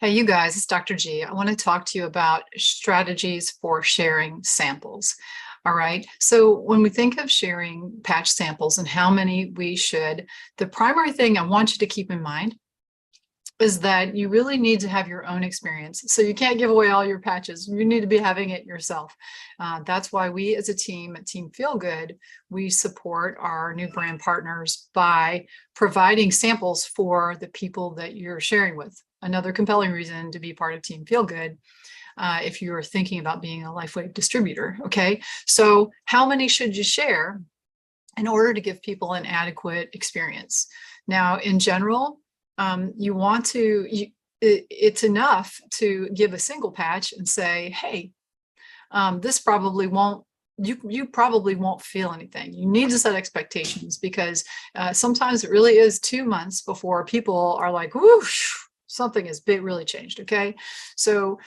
Hey, you guys, it's Dr. G. I want to talk to you about strategies for sharing samples. All right. So when we think of sharing patch samples and how many we should, the primary thing I want you to keep in mind is that you really need to have your own experience. So you can't give away all your patches. You need to be having it yourself. That's why we as a team at Team Feel Good, we support our new brand partners by providing samples for the people that you're sharing with. Another compelling reason to be part of Team Feel Good if you're thinking about being a LifeWave distributor, okay? So how many should you share in order to give people an adequate experience? Now, in general, you want to, it's enough to give a single patch and say, hey, this probably won't, you probably won't feel anything. You need to set expectations because sometimes it really is 2 months before people are like, whoosh, something has really changed, okay? So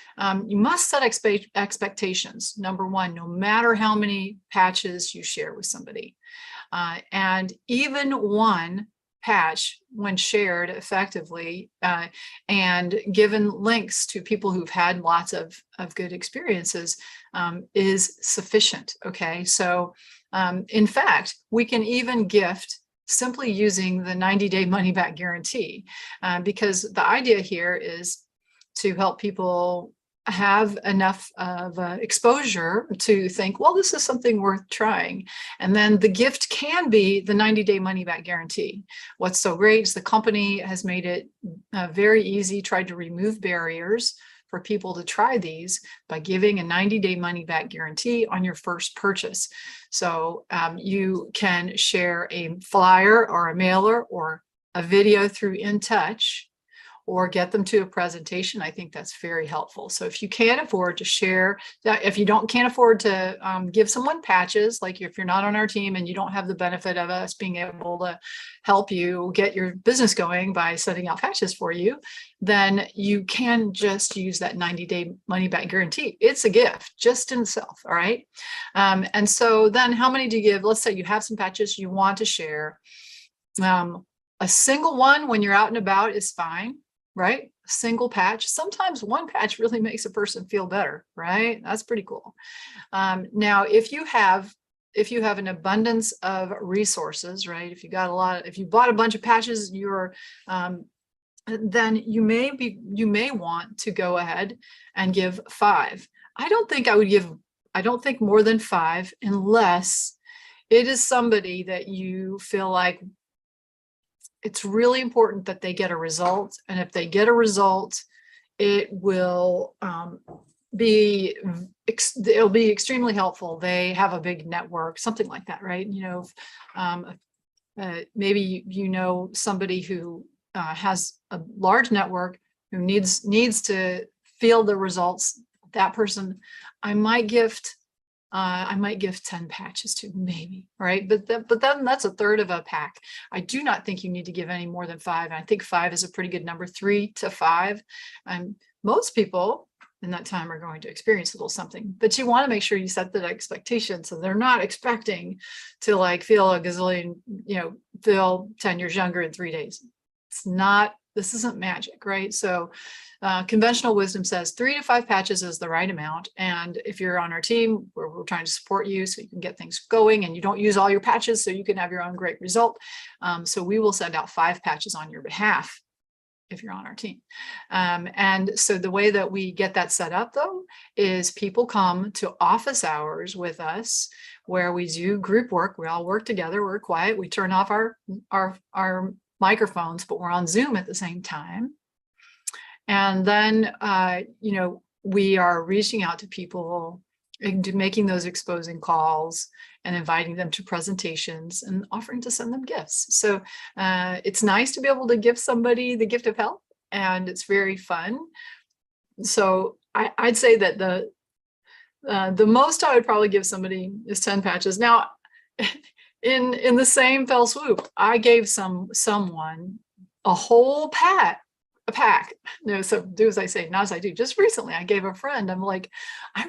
you must set expectations. Number one, no matter how many patches you share with somebody. And even one patch, when shared effectively and given links to people who've had lots of good experiences, is sufficient, okay? So in fact, we can even gift simply using the 90-day money-back guarantee, because the idea here is to help people have enough of exposure to think, well, this is something worth trying. And then the gift can be the 90-day money-back guarantee. What's so great is the company has made it very easy, tried to remove barriers for people to try these by giving a 90-day money-back guarantee on your first purchase. So you can share a flyer or a mailer or a video through InTouch, or get them to a presentation. I think that's very helpful. So if you can't afford to share, if you can't afford to give someone patches, like if you're not on our team and you don't have the benefit of us being able to help you get your business going by sending out patches for you, then you can just use that 90-day money-back guarantee. It's a gift just in itself, all right? And so then how many do you give? Let's say you have some patches you want to share. A single one when you're out and about is fine, right? A single patch. Sometimes one patch really makes a person feel better, right? That's pretty cool. Now, if you have an abundance of resources, right? If you bought a bunch of patches, then you may want to go ahead and give 5. I don't think more than 5 unless it is somebody that you feel like it's really important that they get a result. And if they get a result, it will it'll be extremely helpful. They have a big network, something like that, right? You know, maybe you know somebody who has a large network who needs to feel the results. That person, I might gift 10 patches to, maybe, right? But then that's a third of a pack. I do not think you need to give any more than 5. And I think 5 is a pretty good number, 3 to 5. And most people in that time are going to experience a little something, but you want to make sure you set that expectation so they're not expecting to like feel a gazillion, feel 10 years younger in 3 days. This isn't magic, right? So conventional wisdom says 3 to 5 patches is the right amount. And if you're on our team, we're trying to support you so you can get things going and you don't use all your patches so you can have your own great result. So we will send out 5 patches on your behalf if you're on our team. And so the way that we get that set up, though, is people come to office hours with us where we do group work. We all work together. We're quiet. We turn off our microphones, but we're on Zoom at the same time. And then, we are reaching out to people and making those exposing calls and inviting them to presentations and offering to send them gifts. So it's nice to be able to give somebody the gift of health, and it's very fun. So I'd say that the most I would probably give somebody is 10 patches. Now, in the same fell swoop, I gave someone a whole pack. So do as I say, not as I do. Just recently, I gave a friend, I'm like, I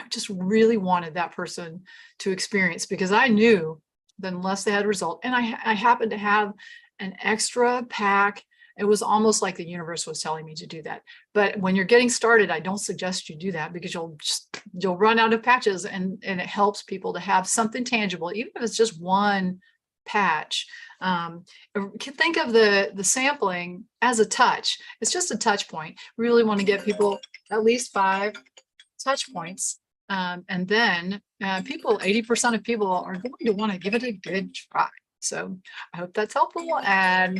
just really wanted that person to experience, because I knew that unless they had a result, and I happened to have an extra pack It was almost like the universe was telling me to do that. But when you're getting started, I don't suggest you do that because you'll run out of patches, and it helps people to have something tangible, even if it's just one patch. Think of the sampling as a touch. It's just a touch point. We really want to get people at least 5 touch points. And then 80% of people are going to want to give it a good try. So I hope that's helpful. And